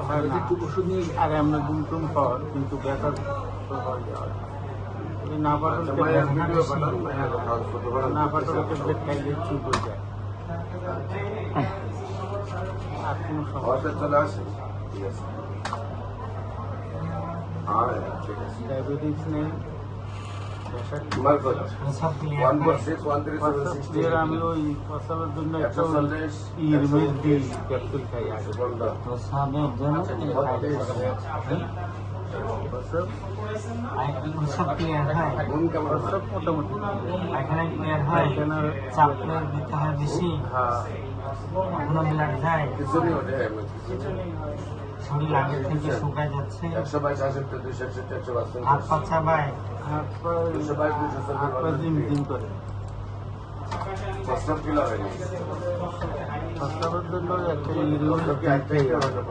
হয় না আর এমনি গুমটুম পাওয়ার কিন্তু ব্যথা তো হয় যাওয়ার যদি না পাঠালে না পাঠালে ট্যাবলেট খাইলে চুপ হয়ে যায় আর কোনো সমস্যা চলে আসে ঠিক আছে ডায়াবেটিস নেই আমি ওই প্রস্রাবের জন্য একটা ক্যাপসুল খাই আগে প্রস্রাবের জন্য প্রস্রাব ক্লিয়ার হয় প্রস্রাব মোটামুটি এখানে ক্লিয়ার হয় কেন চাপলে দিতে হয় বেশি কোনো মিলান যায় শরীর আগের থেকে শুকায় যাচ্ছে হাত পা চাবায় হাত পা জিম জিম করে প্রস্রাবের জন্য একটা